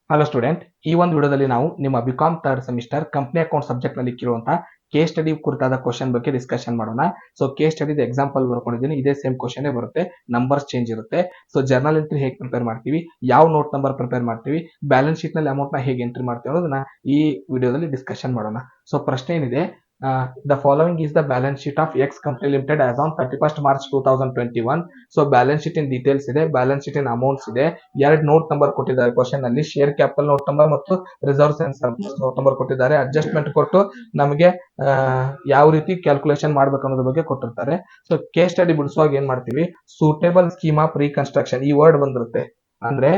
Hello student, ಈ ಒಂದು ವಿಡಿಯೋದಲ್ಲಿ ನಾವು ನಿಮ್ಮ BCom third semester company account subject ನಲ್ಲಿ ಇರುವಂತಹ ಕೇಸ್ ಸ್ಟಡಿ ಕುರಿತಾದ ಕ್ವಶನ್ ಬಗ್ಗೆ ಡಿಸ್ಕಷನ್ ಮಾಡೋಣ. ಸೊ ಕೇಸ್ ಸ್ಟಡಿ ಎಕ್ಸಾಂಪಲ್ ಬರ್ಕೊಂಡಿದ್ದೀನಿ, ಇದೇ ಸೇಮ್ ಕ್ವಶನ್ ಬರುತ್ತೆ, ನಂಬರ್ಸ್ ಚೇಂಜ್ ಇರುತ್ತೆ. ಸೊ ಜರ್ನಲ್ ಎಂಟ್ರಿ ಹೇಗೆ ಪ್ರಿಪೇರ್ ಮಾಡ್ತೀವಿ, ಯಾವ ನೋಟ್ ನಂಬರ್ ಪ್ರಿಪೇರ್ ಮಾಡ್ತೀವಿ, ಬ್ಯಾಲೆನ್ಸ್ ಶೀಟ್ ನಲ್ಲಿ ಅಮೌಂಟ್ ನ ಹೇಗೆ ಎಂಟ್ರಿ ಮಾಡ್ತೀವಿ ಅನ್ನೋದನ್ನ ಈ ವಿಡಿಯೋದಲ್ಲಿ ಡಿಸ್ಕಷನ್ ಮಾಡೋಣ. ಸೊ ಪ್ರಶ್ನೆ ಏನಿದೆ, the following is the balance sheet of X Company Limited as on 31st March 2021. So balance sheet in details ಇದೆ, ಬ್ಯಾಲೆನ್ಸ್ ಶೀಟ್ ಇನ್ ಅಮೌಂಟ್ಸ್ ಇದೆ, ಎರಡು ನೋಟ್ ನಂಬರ್ ಕೊಟ್ಟಿದ್ದಾರೆ ಕ್ವಶನ್ ಅಲ್ಲಿ, ಶೇರ್ ಕ್ಯಾಪಿಟಲ್ ನೋಟ್ ನಂಬರ್ ಮತ್ತು reserves and surplus note number ಕೊಟ್ಟಿದ್ದಾರೆ. Adjustment ಕೊಟ್ಟು ನಮಗೆ ಯಾವ ರೀತಿ ಕ್ಯಾಲ್ಕುಲೇಷನ್ ಮಾಡ್ಬೇಕು ಅನ್ನೋದ್ರ ಬಗ್ಗೆ ಕೊಟ್ಟಿರ್ತಾರೆ. ಸೊ ಕೇಸ್ ಸ್ಟಡಿ ಬಿಡಿಸುವಾಗ ಏನ್ ಮಾಡ್ತೀವಿ, ಸೂಟೇಬಲ್ ಸ್ಕೀಮ್ ಆಫ್ ರೀಕನ್ಸ್ಟ್ರಕ್ಷನ್ ಈ ವರ್ಡ್ ಬಂದಿರುತ್ತೆ. ಅಂದ್ರೆ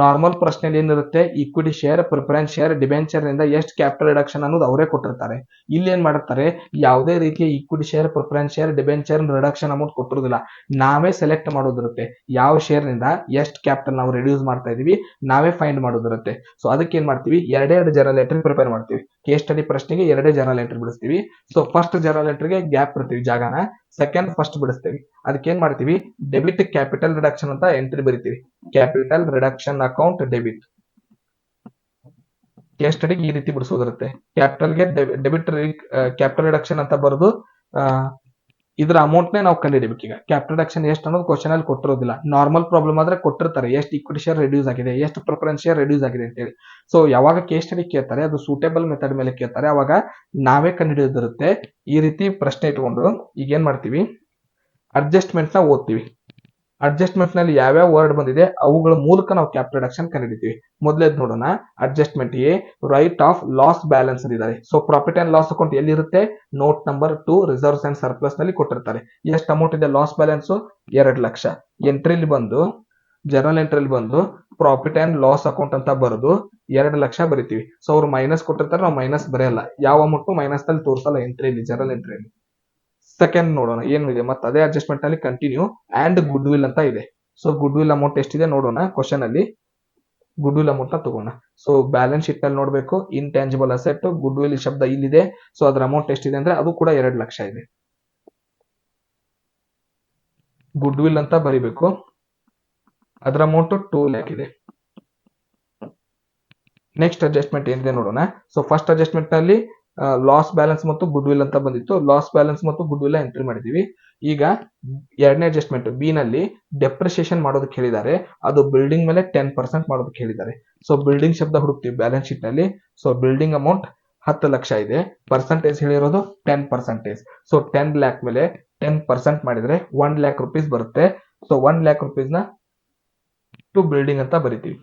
ನಾರ್ಮಲ್ ಪ್ರಶ್ನೆಯಲ್ಲಿ ಏನಿರುತ್ತೆ, equity share, preference share, debenture ನಿಂದ ಎಷ್ಟು ಕ್ಯಾಪಿಟಲ್ ರಿಡಕ್ಷನ್ ಅನ್ನೋದು ಅವರೇ ಕೊಟ್ಟಿರ್ತಾರೆ. ಇಲ್ಲಿ ಏನ್ ಮಾಡಿರ್ತಾರೆ, ಯಾವುದೇ ರೀತಿಯ equity share, preference share, debenture reduction amount ಕೊಟ್ಟಿರೋದಿಲ್ಲ. ನಾವೇ ಸೆಲೆಕ್ಟ್ ಮಾಡೋದಿರುತ್ತೆ, ಯಾವ ಶೇರ್ ನಿಂದ ಎಷ್ಟು ಕ್ಯಾಪಿಟಲ್ ನಾವು ರಿಡ್ಯೂಸ್ ಮಾಡ್ತಾ ಇದೀವಿ ನಾವೇ ಫೈಂಡ್ ಮಾಡೋದಿರುತ್ತೆ. ಸೊ ಅದಕ್ಕೆ ಏನ್ ಮಾಡ್ತೀವಿ, ಎರಡೆರಡು ಜರ್ನಲ್ ಎಂಟ್ರಿ ಪ್ರಿಪೇರ್ ಮಾಡ್ತೀವಿ. ಕೇಸ್ ಸ್ಟಡಿ ಪ್ರಶ್ನೆಗೆ ಎರಡೇ ಜರ್ನಲ್ ಎಂಟ್ರಿ ಬಿಡಿಸ್ತೀವಿ. ಸೊ ಫಸ್ಟ್ ಜರ್ನಲ್ ಎಂಟ್ರಿಗೆ ಗ್ಯಾಪ್ ಇಡ್ತೀವಿ ಜಾಗನ, ಸೆಕೆಂಡ್ ಫಸ್ಟ್ ಬಿಡಿಸ್ತೀವಿ. ಅದಕ್ಕೆ ಏನ್ ಮಾಡ್ತೀವಿ, ಡೆಬಿಟ್ ಕ್ಯಾಪಿಟಲ್ ರಿಡಕ್ಷನ್ ಅಂತ ಎಂಟ್ರಿ ಬರಿತೀವಿ. Capital reduction account debit. Case ಸ್ಟಡಿಗೆ ಈ ರೀತಿ ಬಿಡಿಸೋದಿರುತ್ತೆ. ಕ್ಯಾಪಿಟಲ್ಗೆ ಡೆಬಿಟ್ ಕ್ಯಾಪಿಟಲ್ ರಿಡಕ್ಷನ್ ಅಂತ ಬರೆದು ಇದ್ರ ಅಮೌಂಟ್ ನೇ ನಾವು ಕಂಡುಹಿಡಿಬೇಕು. ಈಗ ಕ್ಯಾಪಿಟಲ್ ರಿಡಕ್ಷನ್ ಎಷ್ಟು ಅನ್ನೋದು ಕ್ವಶನ್ ಅಲ್ಲಿ ಕೊಟ್ಟಿರೋದಿಲ್ಲ. ನಾರ್ಮಲ್ ಪ್ರಾಬ್ಲಮ್ ಆದ್ರೆ ಕೊಟ್ಟಿರ್ತಾರೆ, ಎಷ್ಟು ಈಕ್ವಿಟಿ ಶೇರ್ ರಿಡ್ಯೂಸ್ ಆಗಿದೆ, ಎಷ್ಟು ಪ್ರಿಫರೆನ್ಸ್ ಶೇರ್ ರಿಡ್ಯೂಸ್ ಆಗಿದೆ ಅಂತ ಹೇಳಿ. ಸೊ ಯಾವಾಗ ಕೇಸ್ ಸ್ಟಡಿ ಕೇಳ್ತಾರೆ, ಅದು ಸೂಟೇಬಲ್ ಮೆಥಡ್ ಮೇಲೆ ಕೇಳ್ತಾರೆ, ಅವಾಗ ನಾವೇ ಕಂಡುಹಿಡಿಯೋದಿರುತ್ತೆ. ಈ ರೀತಿ ಪ್ರಶ್ನೆ ಇಟ್ಕೊಂಡು ಈಗ ಏನ್ ಮಾಡ್ತೀವಿ, ಅಡ್ಜಸ್ಟ್ಮೆಂಟ್ ನ ಓದ್ತೀವಿ. ಅಡ್ಜಸ್ಟ್ಮೆಂಟ್ ನಲ್ಲಿ ಯಾವ್ಯಾವ ವರ್ಡ್ ಬಂದಿದೆ ಅವುಗಳ ಮೂಲಕ ನಾವು ಕ್ಯಾಪಿಟಲ್ ರಿಡಕ್ಷನ್ ಕಂಡುಹಿಡಿತೀವಿ. ಮೊದಲೇದ್ ನೋಡೋಣ, adjustment A, write off loss balance ಅಂದಿದ್ದಾರೆ. So profit and loss account ಎಲ್ಲಿರುತ್ತೆ, note number 2 reserves and surplus ನಲ್ಲಿ ಕೊಟ್ಟಿರ್ತಾರೆ. ಎಷ್ಟು ಅಮೌಂಟ್ ಇದೆ ಲಾಸ್ ಬ್ಯಾಲೆನ್ಸ್, 2 ಲಕ್ಷ. ಎಂಟ್ರಿಲಿ ಬಂದು ಜರ್ನಲ್ ಎಂಟ್ರಿಲಿ ಬಂದು ಪ್ರಾಫಿಟ್ ಅಂಡ್ ಲಾಸ್ ಅಕೌಂಟ್ ಅಂತ ಬರೆದು 2 ಲಕ್ಷ ಬರಿತೀವಿ. ಸೊ ಅವ್ರು ಮೈನಸ್ ಕೊಟ್ಟಿರ್ತಾರೆ, ನಾವು ಮೈನಸ್ ಬರೆಯಲ್ಲ, ಯಾವ ಅಮೌಂಟ್ ಮೈನಸ್ ನಲ್ಲಿ ತೋರಿಸಲ್ಲ ಎಂಟ್ರಿಲಿ, ಜರ್ನಲ್ ಎಂಟ್ರಿಲಿ. ಸೆಕೆಂಡ್ ನೋಡೋಣ ಏನಿದೆ, ಮತ್ತೆ ಅದೇ ಅಡ್ಜಸ್ಟ್ಮೆಂಟ್ ನಲ್ಲಿ ಕಂಟಿನ್ಯೂ ಅಂಡ್ ಗುಡ್ ವಿಲ್ ಅಂತ ಇದೆ. ಸೊ ಗುಡ್ ವಿಲ್ ಅಮೌಂಟ್ ಎಷ್ಟಿದೆ ನೋಡೋಣ. ಕ್ವಶನ್ ಅಲ್ಲಿ ಗುಡ್ ವಿಲ್ ಅಮೌಂಟ್ ನ ತಗೋಣ. ಸೊ ಬ್ಯಾಲೆನ್ಸ್ ಶೀಟ್ ನಲ್ಲಿ ನೋಡಬೇಕು, ಇಂಟ್ಯಾಂಜಿಬಲ್ ಅಸೆಟ್, ಗುಡ್ ವಿಲ್ ಶಬ್ದ ಇಲ್ಲಿದೆ. ಸೊ ಅದರ ಅಮೌಂಟ್ ಎಷ್ಟಿದೆ ಅಂದ್ರೆ ಅದು ಕೂಡ 2 ಲಕ್ಷ ಇದೆ. ಗುಡ್ ವಿಲ್ ಅಂತ ಬರಿಬೇಕು, ಅದರ ಅಮೌಂಟ್ 2 ಲ್ಯಾಕ್ ಇದೆ. ನೆಕ್ಸ್ಟ್ ಅಡ್ಜಸ್ಟ್ಮೆಂಟ್ ಏನಿದೆ ನೋಡೋಣ. ಸೊ ಫಸ್ಟ್ ಅಡ್ಜಸ್ಟ್ಮೆಂಟ್ ನಲ್ಲಿ ಲಾಸ್ ಬ್ಯಾಲೆನ್ಸ್ ಮತ್ತು ಗುಡ್ ವಿಲ್ ಅಂತ ಬಂದಿತ್ತು, ಲಾಸ್ ಬ್ಯಾಲೆನ್ಸ್ ಮತ್ತು ಗುಡ್ ವಿಲ್ ಎಂಟ್ರಿ ಮಾಡಿದೀವಿ. ಈಗ ಎರಡನೇ ಅಡ್ಜಸ್ಟ್ಮೆಂಟ್ ಬಿ ನಲ್ಲಿ ಡೆಪ್ರಿಸಿಯೇಷನ್ ಮಾಡೋದಕ್ಕೆ ಹೇಳಿದ್ದಾರೆ, ಅದು ಬಿಲ್ಡಿಂಗ್ ಮೇಲೆ 10% ಮಾಡೋದಕ್ಕೆ ಹೇಳಿದ್ದಾರೆ. ಸೊ ಬಿಲ್ಡಿಂಗ್ ಶಬ್ದ ಹುಡುಕ್ತೀವಿ ಬ್ಯಾಲೆನ್ಸ್ ಶೀಟ್ ನಲ್ಲಿ. ಸೊ ಬಿಲ್ಡಿಂಗ್ ಅಮೌಂಟ್ 10 ಲಕ್ಷ ಇದೆ, ಪರ್ಸೆಂಟೇಜ್ ಹೇಳಿರೋದು 10%. ಸೊ 10 ಲ್ಯಾಕ್ ಮೇಲೆ 10% ಮಾಡಿದ್ರೆ 1 ಲ್ಯಾಕ್ ರುಪೀಸ್ ಬರುತ್ತೆ. ಸೊ 1 ಲ್ಯಾಕ್ ರುಪೀಸ್ ನ ಟು ಬಿಲ್ಡಿಂಗ್ ಅಂತ ಬರಿತೀವಿ.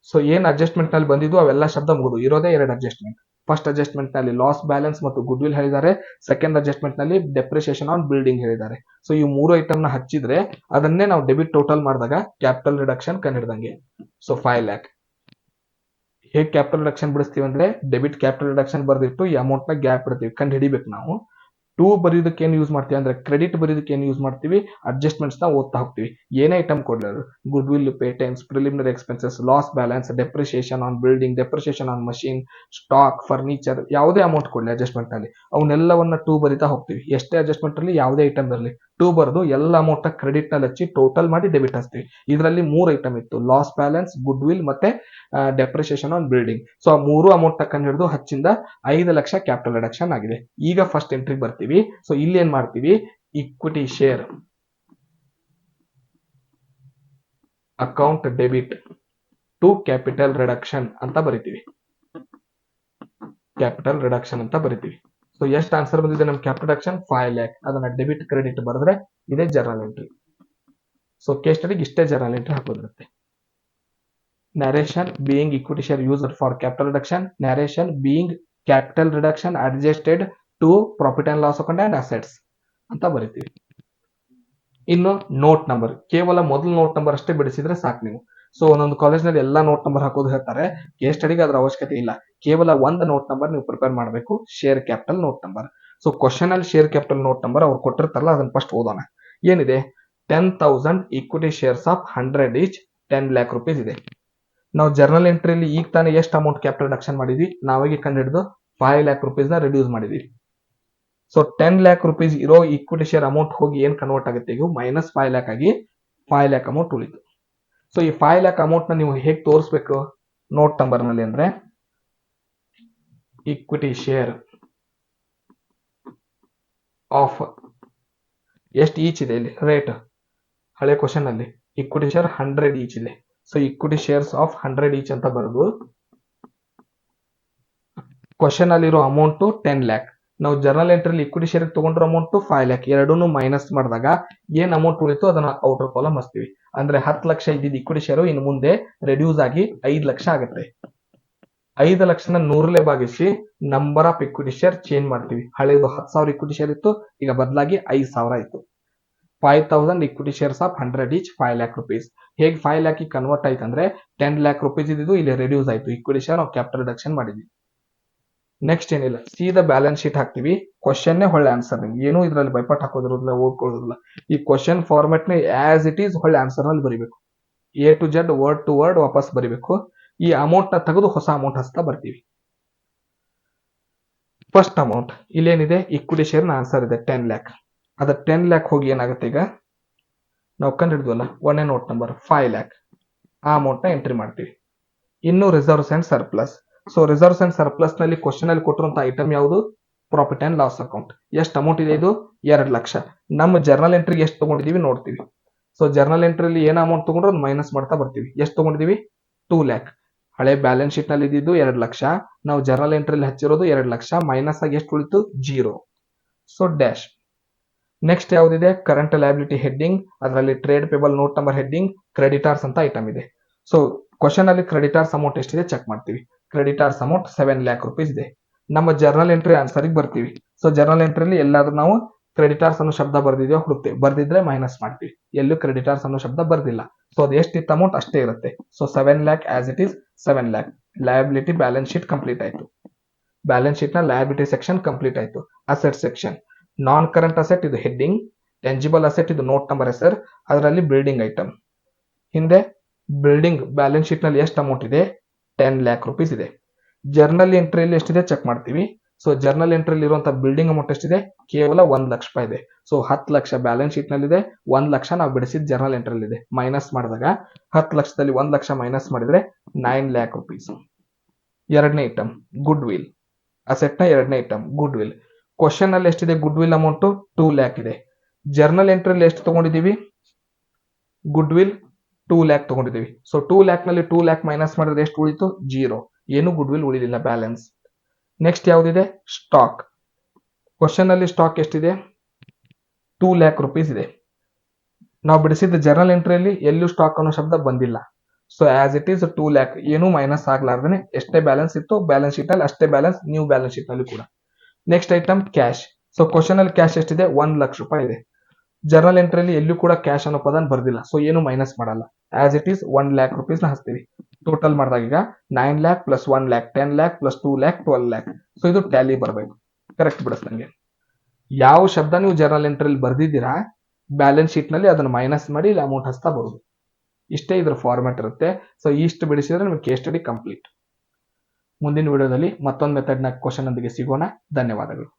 ಸೊ ಏನ್ ಅಡ್ಜಸ್ಟ್ಮೆಂಟ್ ನಲ್ಲಿ ಬಂದಿದ್ದು ಅವೆಲ್ಲ ಶಬ್ದ ಮುಗಿದು ಇರೋದೇ 2 ಅಡ್ಜಸ್ಟ್ಮೆಂಟ್. ಫಸ್ಟ್ ಅಡ್ಜಸ್ಟ್ಮೆಂಟ್ ನಲ್ಲಿ ಲಾಸ್ ಬ್ಯಾಲೆನ್ಸ್ ಮತ್ತು ಗುಡ್ ವಿಲ್ ಹೇಳಿದ್ದಾರೆ, ಸೆಕೆಂಡ್ ಅಡ್ಜಸ್ಟ್ಮೆಂಟ್ ನಲ್ಲಿ ಡೆಪ್ರಿಸಿಯೇಷನ್ ಆನ್ ಬಿಲ್ಡಿಂಗ್ ಹೇಳಿದ್ದಾರೆ. ಸೊ ಈ 3 ಐಟಮ್ ನ ಹಚ್ಚಿದ್ರೆ ಅದನ್ನೇ ನಾವು ಡೆಬಿಟ್ ಟೋಟಲ್ ಮಾಡಿದಾಗ ಕ್ಯಾಪಿಟಲ್ ರಿಡಕ್ಷನ್ ಕಂಡಿಡ್ದಂಗೆ. ಸೊ 5 ಲ್ಯಾಕ್. ಹೇಗೆ ಕ್ಯಾಪಿಟಲ್ ರಿಡಕ್ಷನ್ ಬಿಡಿಸ್ತೀವಿ ಅಂದ್ರೆ, ಡೆಬಿಟ್ ಕ್ಯಾಪಿಟಲ್ ರಿಡಕ್ಷನ್ ಬರ್ದಿಟ್ಟು ಈ ಅಮೌಂಟ್ ನ ಗ್ಯಾಪ್ ಇಡ್ತೀವಿ, ಕಂಡು ಹಿಡಿಬೇಕು ನಾವು. 2 ಬರೆಯೋದಕ್ಕೆ ಏನು ಯೂಸ್ ಮಾಡ್ತೀವಿ ಅಂದ್ರೆ, ಕ್ರೆಡಿಟ್ ಬರೆಯೋದಕ್ಕೆ ಏನು ಯೂಸ್ ಮಾಡ್ತೀವಿ, ಅಡ್ಜಸ್ಟ್ಮೆಂಟ್ಸ್ ನ ಓದ್ತಾ ಹೋಗ್ತೀವಿ. ಏನೇ ಐಟಮ್ ಕೊಡ್ಲಿ ಅದು, good will, patents, preliminary expenses, loss balance, depreciation on building, depreciation on machine, stock, furniture, ಯಾವುದೇ ಅಮೌಂಟ್ ಕೊಡ್ಲಿ ಅಡ್ಜಸ್ಟ್ಮೆಂಟ್ ನಲ್ಲಿ ಅವನ್ನೆಲ್ಲವನ್ನ 2 ಬರಿತಾ ಹೋಗ್ತೀವಿ. ಎಷ್ಟೇ ಅಡ್ಜಸ್ಟ್ಮೆಂಟ್ ಅಲ್ಲಿ ಯಾವುದೇ ಐಟಮ್ ಬರಲಿ 2 ಬರೆದು ಎಲ್ಲ ಅಮೌಂಟ್ ಕ್ರೆಡಿಟ್ ನಲ್ಲಿ ಹಚ್ಚಿ ಟೋಟಲ್ ಮಾಡಿ ಡೆಬಿಟ್ ಹಚ್ತೀವಿ. ಇದರಲ್ಲಿ 3 ಐಟಮ್ ಇತ್ತು, ಲಾಸ್ ಬ್ಯಾಲೆನ್ಸ್, ಗುಡ್ ವಿಲ್ ಮತ್ತೆ ಡೆಪ್ರಿಸಿಯೇಷನ್ ಆನ್ ಬಿಲ್ಡಿಂಗ್. ಸೊ ಆ 3 ಅಮೌಂಟ್ ಕಂಡು ಹಿಡಿದು ಹಚ್ಚಿಂದ 5 ಲಕ್ಷ ಕ್ಯಾಪಿಟಲ್ ರಿಡಕ್ಷನ್ ಆಗಿದೆ. ಈಗ ಫಸ್ಟ್ ಎಂಟ್ರಿ ಬರ್ತೀವಿ. ಸೊ ಇಲ್ಲಿ ಏನ್ ಮಾಡ್ತೀವಿ, equity share account debit to capital reduction ಅಂತ ಬರಿತೀವಿ. ಕ್ಯಾಪಿಟಲ್ ರಿಡಕ್ಷನ್ ಅಂತ ಬರಿತೀವಿ. ಸೊ ಎಷ್ಟು ಆನ್ಸರ್ ಬಂದಿದೆ ನಮ್ ಕ್ಯಾಪಿಟಲ್ ರಿಡಕ್ಷನ್, 5 ಲ್ಯಾಕ್. ಅದನ್ನ ಡೆಬಿಟ್ ಕ್ರೆಡಿಟ್ ಬರೆದ್ರೆ ಇದೇ ಜರ್ನಲ್ ಎಂಟ್ರಿ. ಸೊ ಕೇಸ್ ಸ್ಟಡಿಗೆ ಇಷ್ಟೇ ಜರ್ನಲ್ ಎಂಟ್ರಿ ಹಾಕೋದಿರುತ್ತೆ. narration being equity share used for capital reduction, narration being capital reduction adjusted to profit and loss account and assets ಅಂತ ಬರಿತೀವಿ. ಇನ್ನು ನೋಟ್ ನಂಬರ್, ಕೇವಲ ಮೊದಲು ನೋಟ್ ನಂಬರ್ ಅಷ್ಟೇ ಬಿಡಿಸಿದ್ರೆ ಸಾಕು ನೀವು. ಸೊ ಒಂದೊಂದು ಕಾಲೇಜ್ ನಲ್ಲಿ ಎಲ್ಲಾ ನೋಟ್ ನಂಬರ್ ಹಾಕೋದು ಹೇಳ್ತಾರೆ, ಕೇಸ್ ಸ್ಟಡಿಗೆ ಅದರ ಅವಶ್ಯಕತೆ ಇಲ್ಲ. ಕೇವಲ ಒಂದು ನೋಟ್ ನಂಬರ್ ನೀವು ಪ್ರಿಪೇರ್ ಮಾಡಬೇಕು, share capital note number. So question ಅಲ್ಲಿ ಶೇರ್ ಕ್ಯಾಪಿಟಲ್ ನೋಟ್ ನಂಬರ್ ಅವ್ರು ಕೊಟ್ಟಿರ್ತಾರಲ್ಲ ಅದನ್ನ ಫಸ್ಟ್ ಓದೋಣ. ಏನಿದೆ, 10,000 equity shares of 100 each 10 lac rupees ಇದೆ. ನಾವು ಜರ್ನಲ್ ಎಂಟ್ರಿಯಲ್ಲಿ ಈಗ ತಾನೇ ಎಷ್ಟು ಅಮೌಂಟ್ ಕ್ಯಾಪಿಟಲ್ ರಿಡಕ್ಷನ್ ಮಾಡಿದ್ವಿ, ನಾವಾಗಿ ಕಂಡು ಹಿಡಿದು 5 ಲ್ಯಾಕ್ ರುಪೀಸ್ ನ ರಿಡ್ಯೂಸ್ ಮಾಡಿದ್ವಿ. ಸೊ 10 ಲ್ಯಾಕ್ ರುಪೀಸ್ ಇರೋ ಈಕ್ವಿಟಿ ಶೇರ್ ಅಮೌಂಟ್ ಹೋಗಿ ಏನ್ ಕನ್ವರ್ಟ್ ಆಗುತ್ತೆ, ಈಗ -5 ಲ್ಯಾಕ್ ಆಗಿ 5 ಲ್ಯಾಕ್ ಅಮೌಂಟ್ ಉಳಿತು. ಸೊ ಈ 5 ಲ್ಯಾಕ್ ಅಮೌಂಟ್ ನ ನೀವು ಹೇಗೆ ತೋರಿಸ್ಬೇಕು ನೋಟ್ ನಂಬರ್ ನಲ್ಲಿ ಅಂದ್ರೆ ಇಕ್ವಿಟಿ ಶೇರ್ ಆಫ್ ಎಷ್ಟು ಈಚ್ ಇದೆ ಇಲ್ಲಿ ರೇಟ್ ಹಳೆ ಕ್ವಶನ್ ಅಲ್ಲಿ ಇಕ್ವಿಟಿ ಶೇರ್ 100 ಈಚ್ ಇದೆ. So equity shares of 100 each ಅಂತ ಬರೆದು ಕ್ವಶನ್ ಅಲ್ಲಿರೋ ಅಮೌಂಟ್ 10 ಲ್ಯಾಕ್. ನಾವು ಜರ್ನಲ್ ಎಂಟ್ರಿ ಇಕ್ವಿಟಿ ಶೇರ್ ತಗೊಂಡ್ರ ಅಮೌಂಟ್ 5 ಲ್ಯಾಕ್ ಎರಡೂ ಮೈನಸ್ ಮಾಡಿದಾಗ ಏನ್ ಅಮೌಂಟ್ ಉಳಿತು ಅದನ್ನ ಔಟರ್ ಕಾಲಮ್ ಹಚ್ತೀವಿ. ಅಂದ್ರೆ 10 ಲಕ್ಷ ಇದ್ದಿದ್ದು ಇಕ್ವಿಟಿ ಶೇರ್ ಇನ್ನು ಮುಂದೆ ರೆಡ್ಯೂಸ್ ಆಗಿ 5 ಲಕ್ಷ ಆಗುತ್ತೆ. 5 ಲಕ್ಷನ 100 ಭಾಗಿಸಿ number of equity share change ಮಾಡ್ತೀವಿ. ಹಳೆದು 10,000 ಇಕ್ವಿಟಿ ಶೇರ್ ಇತ್ತು, ಈಗ ಬದಲಾಗಿ 5,000 ಆಯ್ತು. 5,000 equity shares of 100 each 5 lakh rupees. ಹೇಗೆ 5 lakh ಕನ್ವರ್ಟ್ ಆಯ್ತು ಅಂದ್ರೆ 10 lakh rupees ಇದ್ದು ಇಲ್ಲಿ ರೆಡ್ಯೂಸ್ ಆಯ್ತು. ಇಕ್ವಿಟಿ ಶೇರ್ ನಾವು ಕ್ಯಾಪಿಟಲ್ ರಿಡಕ್ಷನ್ ಮಾಡಿದ್ವಿ. ನೆಕ್ಸ್ಟ್ ಏನಿಲ್ಲ, ಸೀದಾ ಬ್ಯಾಲೆನ್ಸ್ ಶೀಟ್ ಹಾಕ್ತಿವಿ. ಕ್ವಶನ್ ಹೊಳ್ಳೆ ಆನ್ಸರ್, ಏನು ಇದರಲ್ಲಿ ಬೈಪಾಟ್ ಹಾಕೋದಿರೋದಿಲ್ಲ, ಓದ್ಕೊಳ್ಳೋದಿಲ್ಲ. ಈ ಕ್ವಶನ್ ಫಾರ್ಮೆಟ್ ನ as it is whole answer ನಲ್ಲಿ ಬರೀಬೇಕು. A to Z word to word ವಾಪಸ್ ಬರೀಬೇಕು. ಈ ಅಮೌಂಟ್ ನ ತೆಗೆದು ಹೊಸ ಅಮೌಂಟ್ ಹಚ್ತಾ ಬರ್ತೀವಿ. ಫಸ್ಟ್ ಅಮೌಂಟ್ ಇಲ್ಲೇನಿದೆ ಇಕ್ವಿಟಿ ಶೇರ್ ನ ಆನ್ಸರ್ ಇದೆ 10 ಲ್ಯಾಕ್. ಅದ 10 ಲ್ಯಾಕ್ ಹೋಗಿ ಏನಾಗುತ್ತೆ, ಈಗ ನಾವು ಕಂಡು ಹಿಡಿದ್ವಲ್ಲ ಒಂದೇ ನೋಟ್ ನಂಬರ್ 5 ಲ್ಯಾಕ್, ಆ ಅಮೌಂಟ್ ನ ಎಂಟ್ರಿ ಮಾಡ್ತೀವಿ. ಇನ್ನು reserves and surplus. So reserves and surplus ನಲ್ಲಿ ಕ್ವಶನ್ ಅಲ್ಲಿ ಕೊಟ್ಟಿರುವಂತ ಐಟಮ್ ಯಾವುದು, ಪ್ರಾಫಿಟ್ ಅಂಡ್ ಲಾಸ್ ಅಕೌಂಟ್. ಎಷ್ಟು ಅಮೌಂಟ್ ಇದೆ, ಇದು 2 ಲಕ್ಷ. ನಮ್ಮ ಜರ್ನಲ್ ಎಂಟ್ರಿಗೆ ಎಷ್ಟು ತಗೊಂಡಿದೀವಿ ನೋಡ್ತೀವಿ. ಸೊ ಜರ್ನಲ್ ಎಂಟ್ರಿಯಲ್ಲಿ ಏನ್ ಅಮೌಂಟ್ ತಗೊಂಡ್ರೆ ಅದು ಮೈನಸ್ ಮಾಡ್ತಾ ಬರ್ತೀವಿ. ಎಷ್ಟು ತಗೊಂಡಿದೀವಿ, 2 ಲ್ಯಾಕ್. ಹಳೆ ಬ್ಯಾಲೆನ್ಸ್ ಶೀಟ್ ನಲ್ಲಿ ಇದ್ದಿದ್ದು 2 ಲಕ್ಷ, ನಾವು ಜರ್ನಲ್ ಎಂಟ್ರಿಯಲ್ಲಿ ಹಚ್ಚಿರೋದು 2 ಲಕ್ಷ, ಮೈನಸ್ ಆಗಿ ಎಷ್ಟು ಉಳಿತು, 0. So dash. ನೆಕ್ಸ್ಟ್ ಯಾವ್ದಿದೆ, ಕರೆಂಟ್ ಲಯಬಿಲಿಟಿ ಹೆಡ್ಡಿಂಗ್, ಅದರಲ್ಲಿ trade payable note number heading, creditors ಅಂತ ಐಟಮ್ ಇದೆ. ಸೊ ಕ್ವಶನ್ ಅಲ್ಲಿ ಕ್ರೆಡಿಟಾರ್ಸ್ ಅಮೌಂಟ್ ಎಷ್ಟಿದೆ ಚೆಕ್ ಮಾಡ್ತೀವಿ. ಕ್ರೆಡಿಟಾರ್ಸ್ ಅಮೌಂಟ್ 7 ಲ್ಯಾಕ್ ರುಪೀಸ್ ಇದೆ. ನಮ್ಮ ಜರ್ನಲ್ ಎಂಟ್ರಿ ಆನ್ಸರ್ ಬರ್ತೀವಿ. ಸೊ ಜರ್ನಲ್ ಎಂಟ್ರಿಯಲ್ಲಿ ಎಲ್ಲಾದ್ರೂ ನಾವು ಕ್ರೆಡಿಟಾರ್ಸ್ ಅನ್ನೋ ಶಬ್ದ ಬರ್ದಿದ್ಯೋ ಹುಡುಕ್ತೇವೆ, ಬರ್ದಿದ್ರೆ ಮೈನಸ್ ಮಾಡ್ತೀವಿ. ಎಲ್ಲೂ ಕ್ರೆಡಿಟಾರ್ಸ್ ಅನ್ನೋ ಶಬ್ದ ಬರ್ದಿಲ್ಲ. ಸೊ ಅದು ಎಷ್ಟಿತ್ತು ಅಮೌಂಟ್ ಅಷ್ಟೇ ಇರುತ್ತೆ. So 7 lac as it is 7 lac. Liability balance sheet complete ಆಯ್ತು. ಬ್ಯಾಲೆನ್ಸ್ ಶೀಟ್ ನ ಲಯಬಿಲಿಟಿ ಸೆಕ್ಷನ್ ಕಂಪ್ಲೀಟ್ ಆಯ್ತು. ಅಸೆಟ್ ಸೆಕ್ಷನ್, ನಾನ್ ಕರೆಂಟ್ ಅಸೆಟ್ ಇದು ಹೆಡ್ಡಿಂಗ್, ಟೆಂಜಿಬಲ್ ಅಸೆಟ್ ಇದು ನೋಟ್ ನಂಬರ್ ಹೆಸರು, ಅದರಲ್ಲಿ ಬಿಲ್ಡಿಂಗ್ ಐಟಮ್. ಹಿಂದೆ ಬಿಲ್ಡಿಂಗ್ ಬ್ಯಾಲೆನ್ಸ್ ಶೀಟ್ ನಲ್ಲಿ ಎಷ್ಟು ಅಮೌಂಟ್ ಇದೆ, 10 ಲ್ಯಾಕ್ ರುಪೀಸ್ ಇದೆ. ಜರ್ನಲ್ ಎಂಟ್ರಿಯಲ್ಲಿ ಎಷ್ಟಿದೆ ಚೆಕ್ ಮಾಡ್ತೀವಿ. ಸೊ ಜರ್ನಲ್ ಎಂಟ್ರಿಯಲ್ಲಿ ಇರುವಂತಹ ಬಿಲ್ಡಿಂಗ್ ಅಮೌಂಟ್ ಎಷ್ಟಿದೆ, ಕೇವಲ 1 ಲಕ್ಷ ರೂಪಾಯಿ ಇದೆ. ಸೊ 10 ಲಕ್ಷ ಬ್ಯಾಲೆನ್ಸ್ ಶೀಟ್ ನಲ್ಲಿ ಇದೆ, 1 ಲಕ್ಷ ನಾವು ಬಿಡಿಸಿದ ಜರ್ನಲ್ ಎಂಟ್ರಿಯಲ್ಲಿ ಇದೆ. ಮೈನಸ್ ಮಾಡಿದಾಗ 10 ಲಕ್ಷದಲ್ಲಿ 1 ಲಕ್ಷ ಮೈನಸ್ ಮಾಡಿದ್ರೆ 9 ಲ್ಯಾಕ್ ರುಪೀಸ್. ಎರಡನೇ ಐಟಮ್ ಗುಡ್ ವಿಲ್, ಅಸೆಟ್ ನ ಎರಡನೇ ಐಟಮ್ ಗುಡ್ ವಿಲ್. ಕ್ವಶನ್ ಅಲ್ಲಿ ಎಷ್ಟಿದೆ ಗುಡ್ ವಿಲ್ ಅಮೌಂಟ್, 2 ಲ್ಯಾಕ್ ಇದೆ. ಜರ್ನಲ್ ಎಂಟ್ರಿಯಲ್ಲಿ ಎಷ್ಟು ತಗೊಂಡಿದೀವಿ, ಗುಡ್ ವಿಲ್ 2 ಲ್ಯಾಕ್ ತಗೊಂಡಿದೀವಿ. ಸೊ 2 ಲ್ಯಾಕ್ ನಲ್ಲಿ 2 ಲ್ಯಾಕ್ ಮೈನಸ್ ಮಾಡಿದ್ರೆ ಎಷ್ಟು ಉಳಿತು, 0. ಏನು ಗುಡ್ ವಿಲ್ ಉಳಿದಿಲ್ಲ, ಬ್ಯಾಲೆನ್ಸ್. ನೆಕ್ಸ್ಟ್ ಯಾವ್ದಿದೆ, ಸ್ಟಾಕ್. ಕ್ವಶನ್ ಅಲ್ಲಿ ಸ್ಟಾಕ್ ಎಷ್ಟಿದೆ, 2 ಲ್ಯಾಕ್ ರುಪೀಸ್ ಇದೆ. ನಾವು ಬಿಡಿಸಿದ ಜರ್ನಲ್ ಎಂಟ್ರಿಯಲ್ಲಿ ಎಲ್ಲೂ ಸ್ಟಾಕ್ ಅನ್ನೋ ಶಬ್ದ ಬಂದಿಲ್ಲ. So as it is 2 lac, ಏನು ಮೈನಸ್ ಆಗ್ಲಾರ್ದೇನೆ ಎಷ್ಟೇ ಬ್ಯಾಲೆನ್ಸ್ ಇತ್ತು ಬ್ಯಾಲೆನ್ಸ್ ಶೀಟ್ ಅಲ್ಲಿ ಅಷ್ಟೇ ಬ್ಯಾಲೆನ್ಸ್ ನ್ಯೂ ಬ್ಯಾಲೆನ್ಸ್ ಶೀಟ್ ನಲ್ಲಿ ಕೂಡ. Next item cash. So question ಅಲ್ಲಿ ಕ್ಯಾಶ್ ಎಷ್ಟಿದೆ, 1 ಲಕ್ಷ ರೂಪಾಯಿ ಇದೆ. ಜರ್ನಲ್ ಎಂಟ್ರಿಯಲ್ಲಿ ಎಲ್ಲೂ ಕೂಡ ಕ್ಯಾಶ್ ಅನ್ನೋ ಪದ ಬರ್ದಿಲ್ಲ. ಸೊ ಏನು ಮೈನಸ್ ಮಾಡಲ್ಲ, as it is 1 lac rupees ನ ಹಚ್ತೀವಿ. ಟೋಟಲ್ ಮಾಡಿದಾಗ ಈಗ 9 lac plus 1 lac 10 lac plus 2 lac 12 lac. So ಇದು ಟ್ಯಾಲಿ ಬರಬೇಕು, ಕರೆಕ್ಟ್ ಬಿಡಿಸ್ದಂಗೆ. ಯಾವ ಶಬ್ದ ನೀವು ಜರ್ನಲ್ ಎಂಟ್ರಿಯಲ್ಲಿ ಬರ್ದಿದ್ದೀರಾ ಬ್ಯಾಲೆನ್ಸ್ ಶೀಟ್ ನಲ್ಲಿ ಅದನ್ನು ಮೈನಸ್ ಮಾಡಿ ಇಲ್ಲಿ ಅಮೌಂಟ್ ಹಚ್ತಾ ಬರುದು. ಇಷ್ಟೇ ಇದ್ರ ಫಾರ್ಮ್ಯಾಟ್ ಇರುತ್ತೆ. ಸೊ ಇಷ್ಟು ಬಿಡಿಸಿದ್ರೆ ನಿಮಗೆ ಕೇಸ್ ಸ್ಟಡಿ ಕಂಪ್ಲೀಟ್. ಮುಂದಿನ ವಿಡಿಯೋದಲ್ಲಿ ಮತ್ತೊಂದು ಮೆಥಡ್ ನ ಕ್ವಶನ್ ಒಂದಿಗೆ ಸಿಗೋಣ. ಧನ್ಯವಾದಗಳು.